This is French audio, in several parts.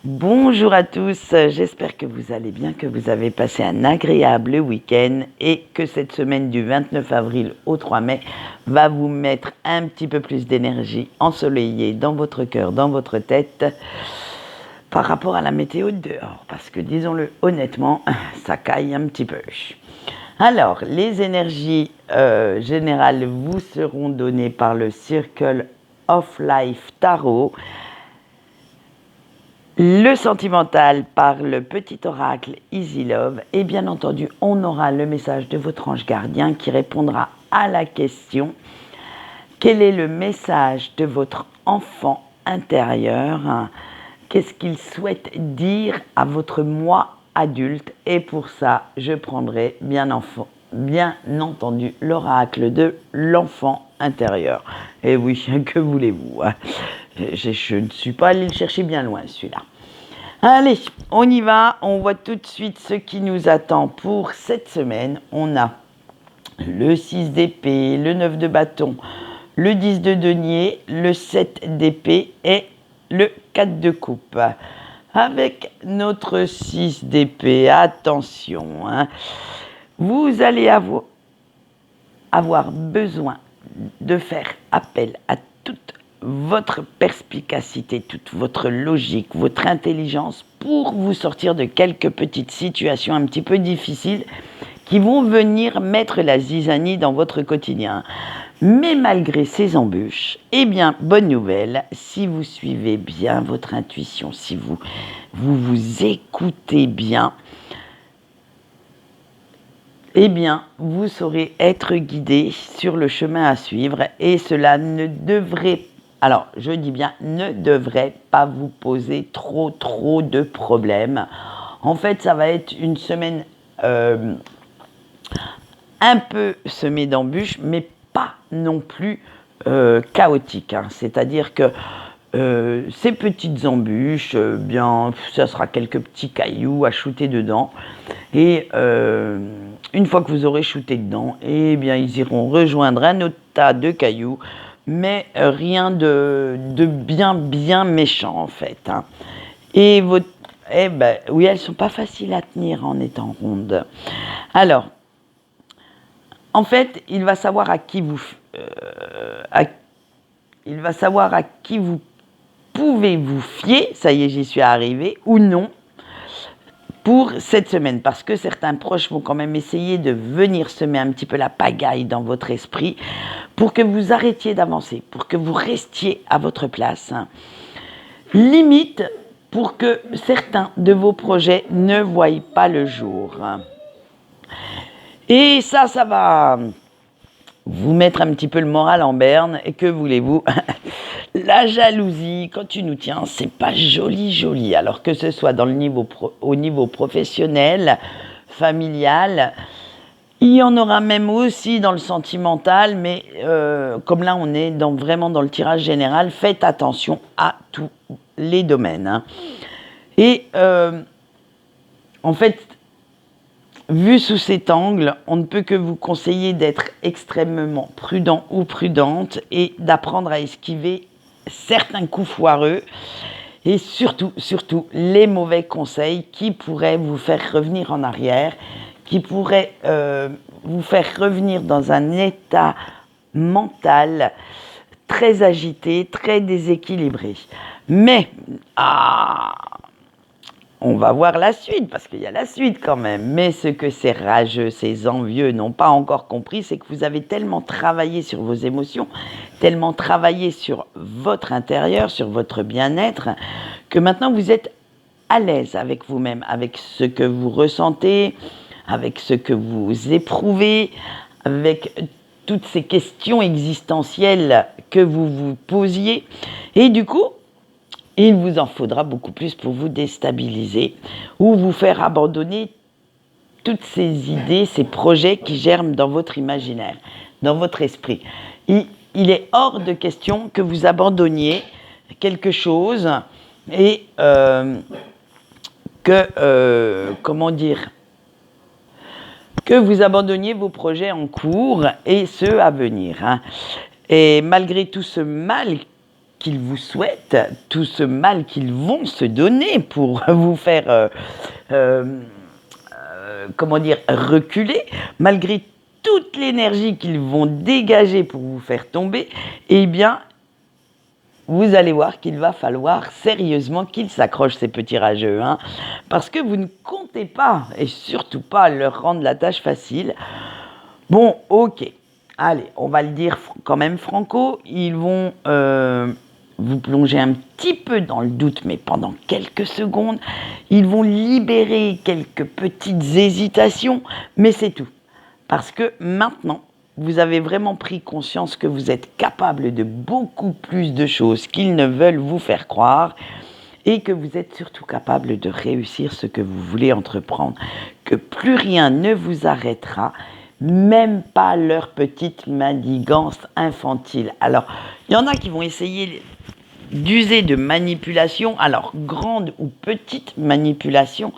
Bonjour à tous, j'espère que vous allez bien, que vous avez passé un agréable week-end et que cette semaine du 29 avril au 3 mai va vous mettre un petit peu plus d'énergie ensoleillée dans votre cœur, dans votre tête par rapport à la météo de dehors. Parce que disons-le honnêtement, ça caille un petit peu. Alors, les énergies générales vous seront données par le Circle of Life Tarot. Le sentimental par le petit oracle Easy Love et bien entendu on aura le message de votre ange gardien qui répondra à la question: quel est le message de votre enfant intérieur? Qu'est-ce qu'il souhaite dire à votre moi adulte? Et pour ça je prendrai bien entendu l'oracle de l'enfant intérieur. Et oui, que voulez-vous, hein? Je ne suis pas allée le chercher bien loin celui-là. Allez, on y va, on voit tout de suite ce qui nous attend pour cette semaine. On a le 6 d'épée, le 9 de bâton, le 10 de denier, le 7 d'épée et le 4 de coupe. Avec notre 6 d'épée, attention, hein, vous allez avoir besoin de faire appel à toute votre perspicacité, toute votre logique, votre intelligence pour vous sortir de quelques petites situations un petit peu difficiles qui vont venir mettre la zizanie dans votre quotidien. Mais malgré ces embûches, eh bien, bonne nouvelle, si vous suivez bien votre intuition, si vous écoutez bien, eh bien, vous saurez être guidé sur le chemin à suivre et cela ne devrait, alors je dis bien, ne devrait pas vous poser trop de problèmes. En fait, ça va être une semaine un peu semée d'embûches, mais pas non plus chaotique, hein. C'est-à-dire que ces petites embûches, bien, ça sera quelques petits cailloux à shooter dedans. Et une fois que vous aurez shooté dedans, eh bien, ils iront rejoindre un autre tas de cailloux, mais rien de bien méchant en fait, hein. Et oui, elles sont pas faciles à tenir en étant rondes. Alors, en fait, il va savoir à qui vous pouvez vous fier, ça y est, j'y suis arrivée, ou non, pour cette semaine, parce que certains proches vont quand même essayer de venir semer un petit peu la pagaille dans votre esprit pour que vous arrêtiez d'avancer, pour que vous restiez à votre place. Limite pour que certains de vos projets ne voient pas le jour. Et ça va vous mettre un petit peu le moral en berne. Et que voulez-vous? La jalousie, quand tu nous tiens, c'est pas joli. Alors que ce soit dans le au niveau professionnel, familial, il y en aura même aussi dans le sentimental, mais comme là on est vraiment dans le tirage général, faites attention à tous les domaines, hein. Et en fait, vu sous cet angle, on ne peut que vous conseiller d'être extrêmement prudent ou prudente et d'apprendre à esquiver certains coups foireux et surtout les mauvais conseils qui pourraient vous faire revenir en arrière, qui pourraient vous faire revenir dans un état mental très agité, très déséquilibré. Mais on va voir la suite, parce qu'il y a la suite quand même. Mais ce que ces rageux, ces envieux n'ont pas encore compris, c'est que vous avez tellement travaillé sur vos émotions, tellement travaillé sur votre intérieur, sur votre bien-être, que maintenant vous êtes à l'aise avec vous-même, avec ce que vous ressentez, avec ce que vous éprouvez, avec toutes ces questions existentielles que vous vous posiez. Et du coup, il vous en faudra beaucoup plus pour vous déstabiliser ou vous faire abandonner toutes ces idées, ces projets qui germent dans votre imaginaire, dans votre esprit. Il est hors de question que vous abandonniez quelque chose et que vous abandonniez vos projets en cours et ceux à venir, hein. Et malgré tout ce mal qu'ils vous souhaitent, tout ce mal qu'ils vont se donner pour vous faire, reculer, malgré toute l'énergie qu'ils vont dégager pour vous faire tomber, eh bien, vous allez voir qu'il va falloir sérieusement qu'ils s'accrochent, ces petits rageux, hein, parce que vous ne comptez pas, et surtout pas leur rendre la tâche facile. Bon, ok, allez, on va le dire quand même franco, ils vont vous plonger un petit peu dans le doute, mais pendant quelques secondes, ils vont libérer quelques petites hésitations, mais c'est tout. Parce que maintenant, vous avez vraiment pris conscience que vous êtes capable de beaucoup plus de choses qu'ils ne veulent vous faire croire et que vous êtes surtout capable de réussir ce que vous voulez entreprendre, que plus rien ne vous arrêtera, même pas leur petite manigance infantile. Alors, il y en a qui vont essayer d'user de manipulation, alors grande ou petite manipulation.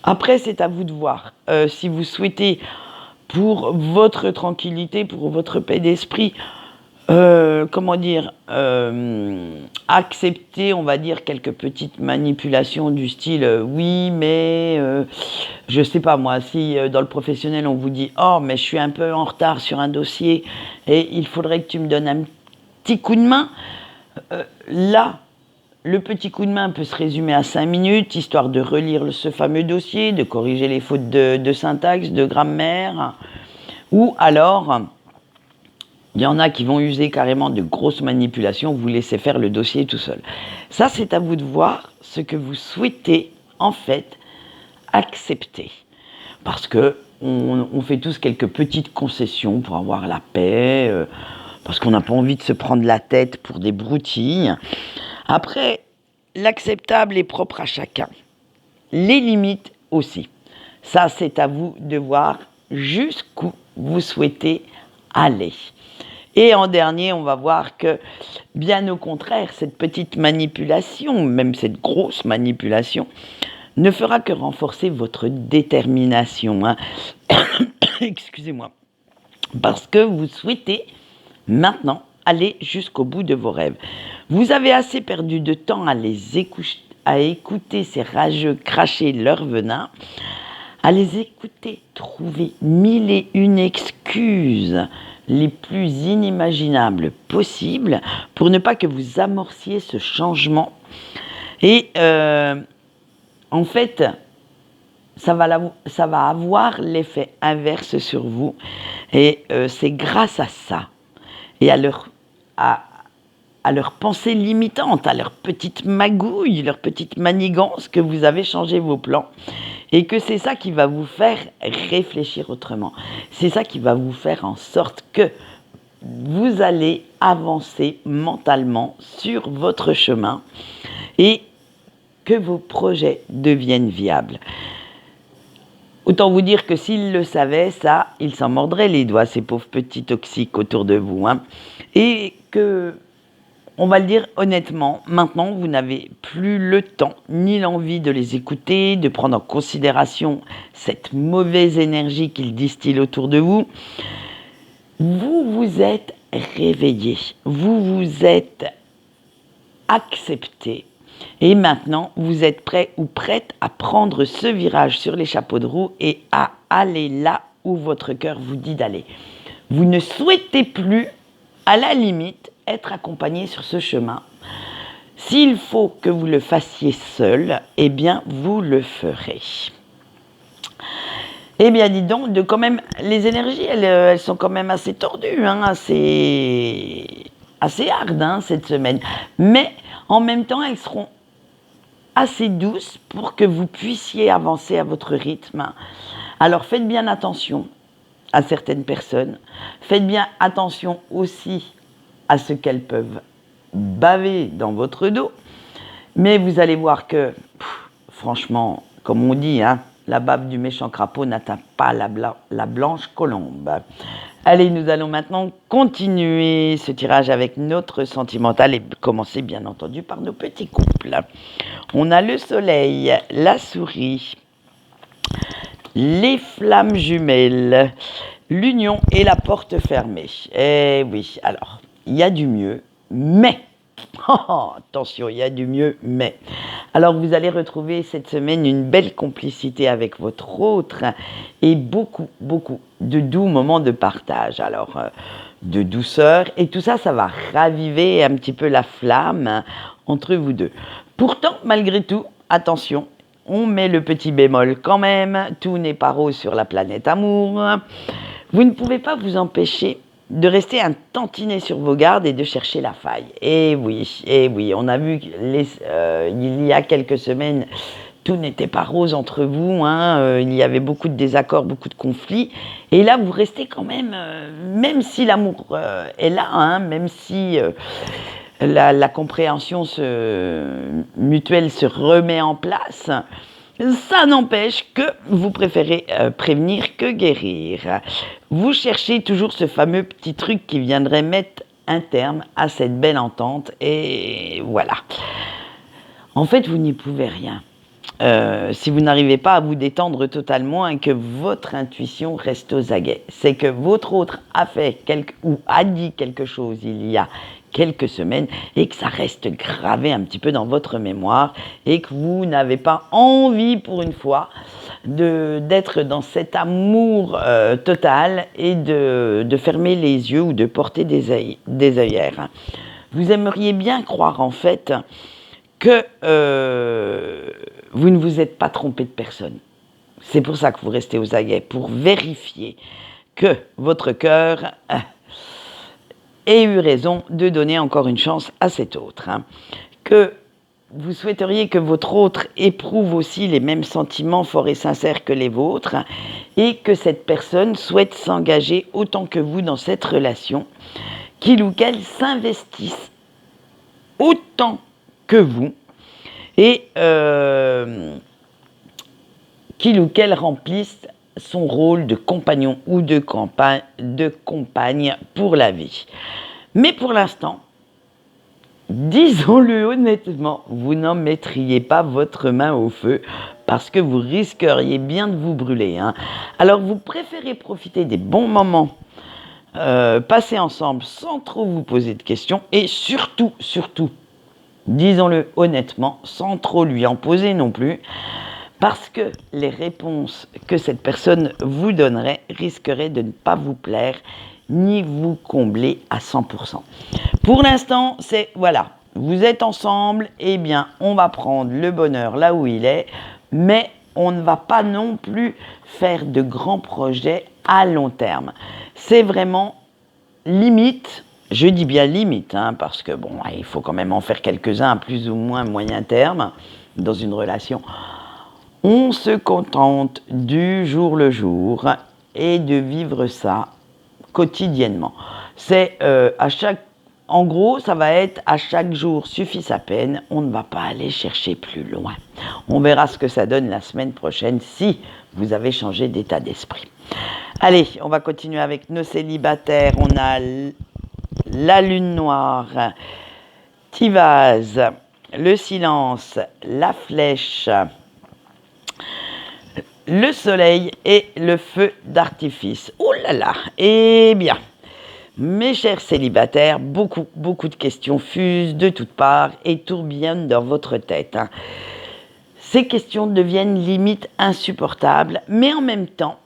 Après, c'est à vous de voir. Si vous souhaitez, pour votre tranquillité, pour votre paix d'esprit, accepter, on va dire, quelques petites manipulations du style oui, mais je sais pas moi, si dans le professionnel on vous dit oh, mais je suis un peu en retard sur un dossier et il faudrait que tu me donnes un petit coup de main, là, le petit coup de main peut se résumer à 5 minutes, histoire de relire ce fameux dossier, de corriger les fautes de syntaxe, de grammaire, ou alors, il y en a qui vont user carrément de grosses manipulations, vous laissez faire le dossier tout seul. Ça, c'est à vous de voir ce que vous souhaitez, en fait, accepter. Parce que on fait tous quelques petites concessions pour avoir la paix, parce qu'on n'a pas envie de se prendre la tête pour des broutilles. Après, l'acceptable est propre à chacun. Les limites aussi. Ça, c'est à vous de voir jusqu'où vous souhaitez aller. Et en dernier, on va voir que, bien au contraire, cette petite manipulation, même cette grosse manipulation, ne fera que renforcer votre détermination. Hein. Excusez-moi. Parce que vous souhaitez maintenant aller jusqu'au bout de vos rêves. Vous avez assez perdu de temps à écouter ces rageux cracher leur venin, à les écouter trouver 1001 excuses les plus inimaginables possibles pour ne pas que vous amorciez ce changement. Et en fait, ça va avoir l'effet inverse sur vous. Et c'est grâce à ça et à leurs pensées limitantes, à leurs petites magouilles, leurs petites manigances que vous avez changé vos plans. Et que c'est ça qui va vous faire réfléchir autrement. C'est ça qui va vous faire en sorte que vous allez avancer mentalement sur votre chemin et que vos projets deviennent viables. Autant vous dire que s'ils le savaient, ça, ils s'en mordraient les doigts, ces pauvres petits toxiques autour de vous. Hein. Et que, on va le dire honnêtement, maintenant, vous n'avez plus le temps ni l'envie de les écouter, de prendre en considération cette mauvaise énergie qu'ils distillent autour de vous. Vous vous êtes réveillé, vous vous êtes accepté. Et maintenant, vous êtes prêt ou prête à prendre ce virage sur les chapeaux de roue et à aller là où votre cœur vous dit d'aller. Vous ne souhaitez plus, à la limite, être accompagné sur ce chemin. S'il faut que vous le fassiez seul, eh bien, vous le ferez. Eh bien, dis donc, quand même, les énergies, elles sont quand même assez tordues, hein, assez hard, hein, cette semaine. Mais en même temps, elles seront assez douces pour que vous puissiez avancer à votre rythme. Alors, faites bien attention à certaines personnes. Faites bien attention aussi à ce qu'elles peuvent baver dans votre dos. Mais vous allez voir que, franchement, comme on dit, hein, la bave du méchant crapaud n'atteint pas la blanche colombe. Allez, nous allons maintenant continuer ce tirage avec notre sentimental et commencer bien entendu par nos petits couples. On a le soleil, la souris, les flammes jumelles, l'union et la porte fermée. Eh oui, alors, il y a du mieux, mais Oh, attention, il y a du mieux, mais. Alors, vous allez retrouver cette semaine une belle complicité avec votre autre et beaucoup, beaucoup de doux moments de partage. Alors, de douceur, et tout ça, ça va raviver un petit peu la flamme entre vous deux. Pourtant, malgré tout, attention, on met le petit bémol quand même, tout n'est pas rose sur la planète amour. Vous ne pouvez pas vous empêcher de rester un tantinet sur vos gardes et de chercher la faille. Et oui, on a vu il y a quelques semaines, tout n'était pas rose entre vous, il y avait beaucoup de désaccords, beaucoup de conflits. Et là, vous restez quand même, même si l'amour est là, même si la compréhension mutuelle se remet en place, ça n'empêche que vous préférez prévenir que guérir. Vous cherchez toujours ce fameux petit truc qui viendrait mettre un terme à cette belle entente, et voilà. En fait, vous n'y pouvez rien. Si vous n'arrivez pas à vous détendre totalement et que votre intuition reste aux aguets, c'est que votre autre a fait ou a dit quelque chose il y a quelques semaines et que ça reste gravé un petit peu dans votre mémoire et que vous n'avez pas envie pour une fois d'être dans cet amour total et de fermer les yeux ou de porter des œillères. Vous aimeriez bien croire en fait que vous ne vous êtes pas trompé de personne. C'est pour ça que vous restez aux aguets, pour vérifier que votre cœur ait eu raison de donner encore une chance à cet autre. Que vous souhaiteriez que votre autre éprouve aussi les mêmes sentiments forts et sincères que les vôtres et que cette personne souhaite s'engager autant que vous dans cette relation, qu'il ou qu'elle s'investisse autant que vous et qu'il ou qu'elle remplisse son rôle de compagnon ou de compagne pour la vie. Mais pour l'instant, disons-le honnêtement, vous n'en mettriez pas votre main au feu parce que vous risqueriez bien de vous brûler. Alors vous préférez profiter des bons moments passés ensemble sans trop vous poser de questions et surtout, disons-le honnêtement, sans trop lui en poser non plus, parce que les réponses que cette personne vous donnerait risqueraient de ne pas vous plaire ni vous combler à 100%. Pour l'instant, c'est voilà, vous êtes ensemble, eh bien, on va prendre le bonheur là où il est, mais on ne va pas non plus faire de grands projets à long terme. C'est vraiment limite. Je dis bien limite, parce que bon, il faut quand même en faire quelques-uns à plus ou moins moyen terme dans une relation. On se contente du jour le jour et de vivre ça quotidiennement. C'est en gros, ça va être à chaque jour suffit sa peine. On ne va pas aller chercher plus loin. On verra ce que ça donne la semaine prochaine si vous avez changé d'état d'esprit. Allez, on va continuer avec nos célibataires. On a la lune noire, Tivaz, le silence, la flèche, le soleil et le feu d'artifice. Oh là là. Eh bien, mes chers célibataires, beaucoup de questions fusent de toutes parts et tourbillonnent dans votre tête. Ces questions deviennent limite insupportables, mais en même temps,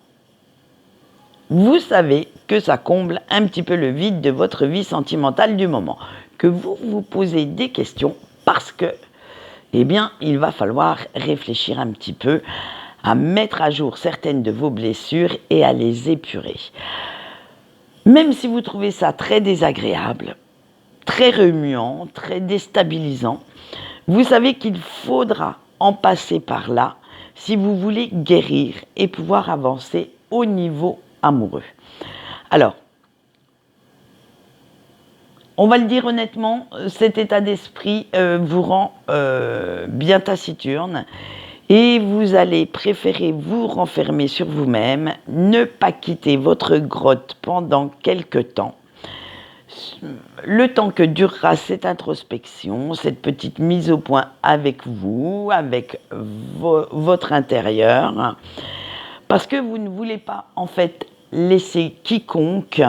vous savez que ça comble un petit peu le vide de votre vie sentimentale du moment. Que vous vous posez des questions parce que, eh bien, il va falloir réfléchir un petit peu à mettre à jour certaines de vos blessures et à les épurer. Même si vous trouvez ça très désagréable, très remuant, très déstabilisant, vous savez qu'il faudra en passer par là si vous voulez guérir et pouvoir avancer au niveau amoureux. Alors, on va le dire honnêtement, cet état d'esprit vous rend bien taciturne et vous allez préférer vous renfermer sur vous-même, ne pas quitter votre grotte pendant quelque temps. Le temps que durera cette introspection, cette petite mise au point avec vous, avec votre intérieur, parce que vous ne voulez pas en fait laisser quiconque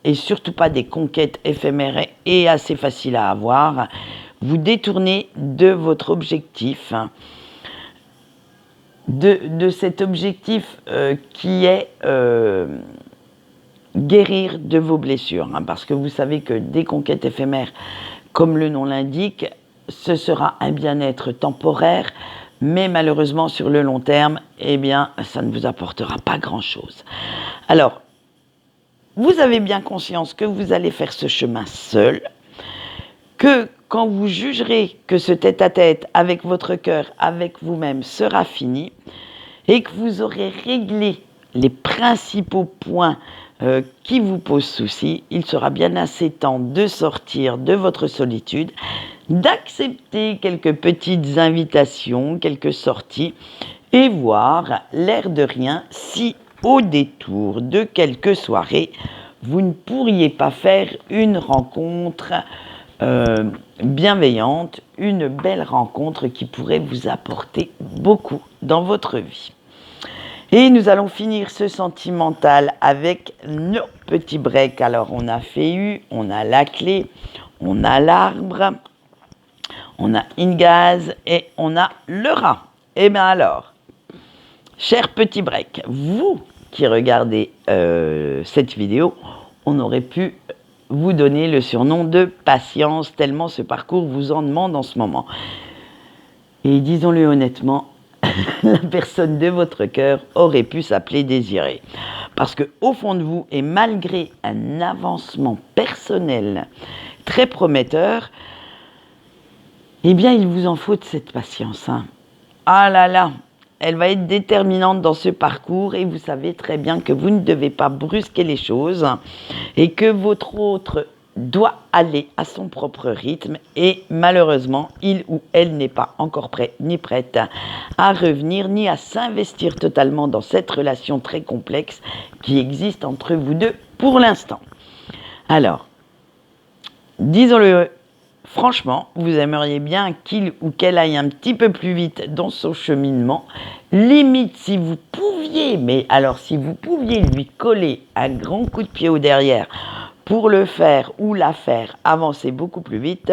et surtout pas des conquêtes éphémères et assez faciles à avoir, vous détournez de votre objectif, de cet objectif qui est guérir de vos blessures, parce que vous savez que des conquêtes éphémères, comme le nom l'indique, ce sera un bien-être temporaire, mais malheureusement sur le long terme, eh bien, ça ne vous apportera pas grand-chose. Alors, vous avez bien conscience que vous allez faire ce chemin seul, que quand vous jugerez que ce tête-à-tête avec votre cœur, avec vous-même sera fini, et que vous aurez réglé les principaux points qui vous posent souci, il sera bien assez temps de sortir de votre solitude, d'accepter quelques petites invitations, quelques sorties, et voir, l'air de rien, si au détour de quelques soirées, vous ne pourriez pas faire une rencontre bienveillante, une belle rencontre qui pourrait vous apporter beaucoup dans votre vie. Et nous allons finir ce sentimental avec nos petits breaks. Alors on a fait on a la clé, on a l'arbre, on a Ingaz et on a le rat. Et bien alors, cher petit break, vous qui regardez cette vidéo, on aurait pu vous donner le surnom de patience, tellement ce parcours vous en demande en ce moment. Et disons-le honnêtement, la personne de votre cœur aurait pu s'appeler Désirée. Parce qu'au fond de vous, et malgré un avancement personnel très prometteur, eh bien, il vous en faut de cette patience. Ah là là, elle va être déterminante dans ce parcours et vous savez très bien que vous ne devez pas brusquer les choses et que votre autre doit aller à son propre rythme et malheureusement, il ou elle n'est pas encore prêt ni prête à revenir ni à s'investir totalement dans cette relation très complexe qui existe entre vous deux pour l'instant. Alors, disons-le franchement, vous aimeriez bien qu'il ou qu'elle aille un petit peu plus vite dans son cheminement. Limite, si vous pouviez, mais alors si vous pouviez lui coller un grand coup de pied au derrière pour le faire ou la faire avancer beaucoup plus vite,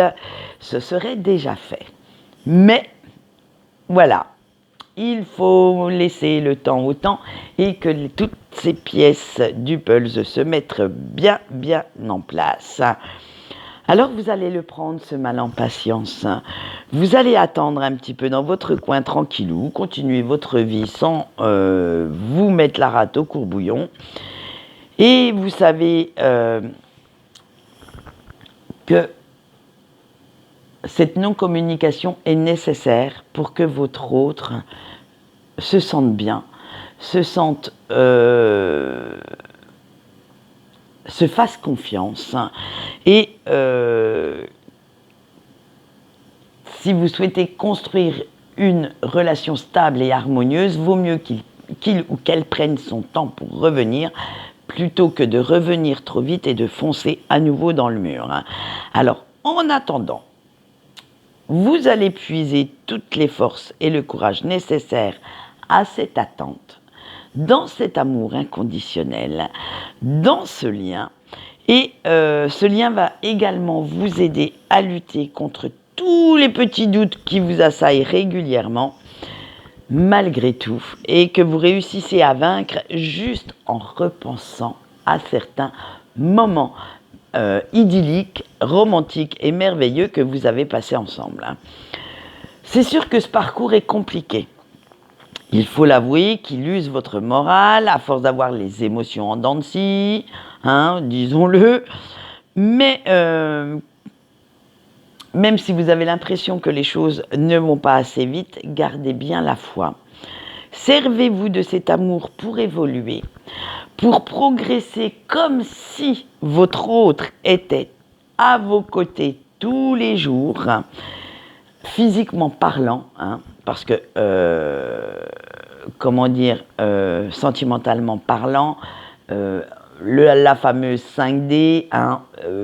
ce serait déjà fait. Mais voilà, il faut laisser le temps au temps et que toutes ces pièces du puzzle se mettent bien en place. Alors vous allez le prendre, ce mal en patience. Vous allez attendre un petit peu dans votre coin tranquillou, continuer votre vie sans vous mettre la rate au courbouillon. Et vous savez que cette non-communication est nécessaire pour que votre autre se sente bien, se fasse confiance. Et si vous souhaitez construire une relation stable et harmonieuse, vaut mieux qu'il ou qu'elle prenne son temps pour revenir, plutôt que de revenir trop vite et de foncer à nouveau dans le mur. Alors, en attendant, vous allez puiser toutes les forces et le courage nécessaires à cette attente, dans cet amour inconditionnel, dans ce lien. Et ce lien va également vous aider à lutter contre tous les petits doutes qui vous assaillent régulièrement, malgré tout, et que vous réussissez à vaincre juste en repensant à certains moments idylliques, romantiques et merveilleux que vous avez passés ensemble. C'est sûr que ce parcours est compliqué. Il faut l'avouer qu'il use votre morale à force d'avoir les émotions en dents de scie, disons-le. Mais même si vous avez l'impression que les choses ne vont pas assez vite, gardez bien la foi. Servez-vous de cet amour pour évoluer, pour progresser comme si votre autre était à vos côtés tous les jours, physiquement parlant, parce que, sentimentalement parlant, la fameuse 5D,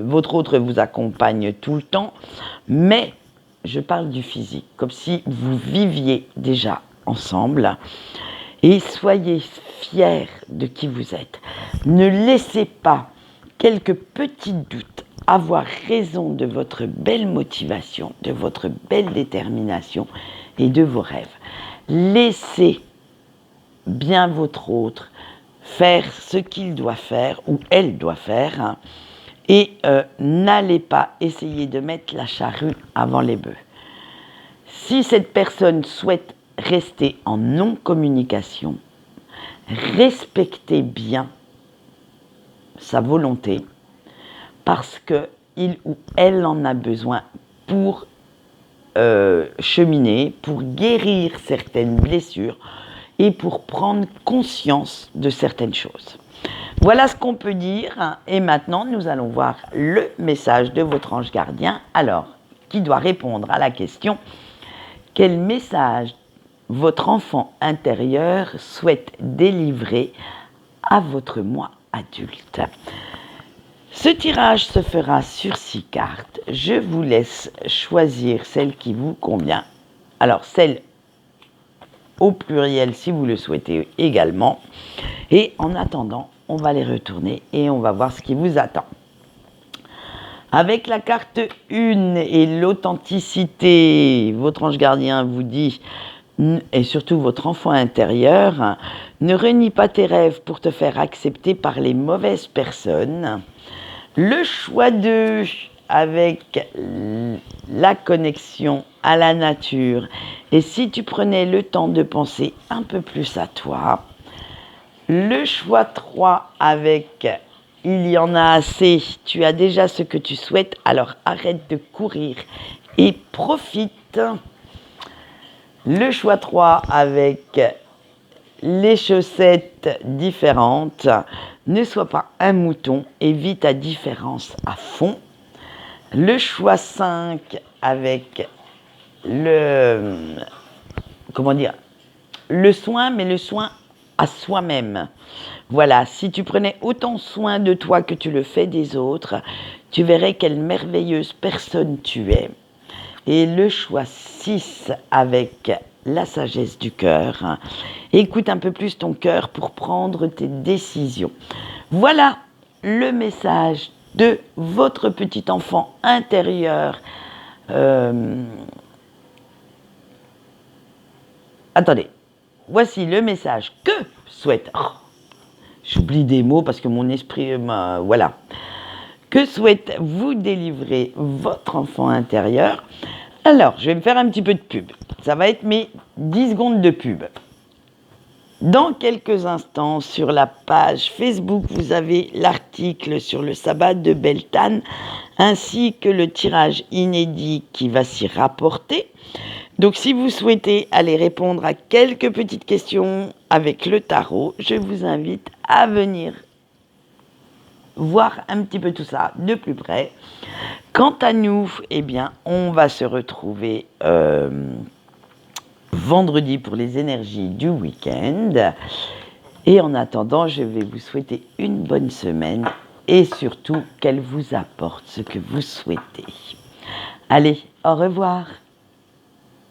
votre autre vous accompagne tout le temps, mais je parle du physique, comme si vous viviez déjà ensemble, et soyez fiers de qui vous êtes. Ne laissez pas quelques petits doutes, avoir raison de votre belle motivation, de votre belle détermination et de vos rêves. Laissez bien votre autre faire ce qu'il doit faire ou elle doit faire, hein, et n'allez pas essayer de mettre la charrue avant les bœufs. Si cette personne souhaite rester en non-communication, respectez bien sa volonté parce qu'il ou elle en a besoin pour cheminer, pour guérir certaines blessures et pour prendre conscience de certaines choses. Voilà ce qu'on peut dire. Et maintenant, nous allons voir le message de votre ange gardien. Alors, qui doit répondre à la question « Quel message votre enfant intérieur souhaite délivrer à votre moi adulte ?» Ce tirage se fera sur 6 cartes. Je vous laisse choisir celle qui vous convient. Alors, celle au pluriel si vous le souhaitez également. Et en attendant, on va les retourner et on va voir ce qui vous attend. Avec la carte 1 et l'authenticité, votre ange gardien vous dit, et surtout votre enfant intérieur, ne renie pas tes rêves pour te faire accepter par les mauvaises personnes. Le choix 2 avec la connexion à la nature. Et si tu prenais le temps de penser un peu plus à toi. Le choix 3 avec il y en a assez, tu as déjà ce que tu souhaites, alors arrête de courir et profite. Le choix 3 avec les chaussettes différentes, ne sois pas un mouton et vis ta différence à fond. Le choix 5 avec le soin, mais le soin à soi-même. Voilà, si tu prenais autant soin de toi que tu le fais des autres, tu verrais quelle merveilleuse personne tu es. Et le choix 6 avec la sagesse du cœur. Écoute un peu plus ton cœur pour prendre tes décisions. Voilà le message de votre petit enfant intérieur. Attendez, voici le message que souhaite... j'oublie des mots parce que mon esprit... voilà. Que souhaite vous délivrer votre enfant intérieur? Alors, je vais me faire un petit peu de pub. Ça va être mes 10 secondes de pub. Dans quelques instants, sur la page Facebook, vous avez l'article sur le sabbat de Beltane, ainsi que le tirage inédit qui va s'y rapporter. Donc, si vous souhaitez aller répondre à quelques petites questions avec le tarot, je vous invite à venir voir un petit peu tout ça de plus près. Quant à nous, eh bien, on va se retrouver vendredi pour les énergies du week-end. Et en attendant, je vais vous souhaiter une bonne semaine et surtout qu'elle vous apporte ce que vous souhaitez. Allez, au revoir.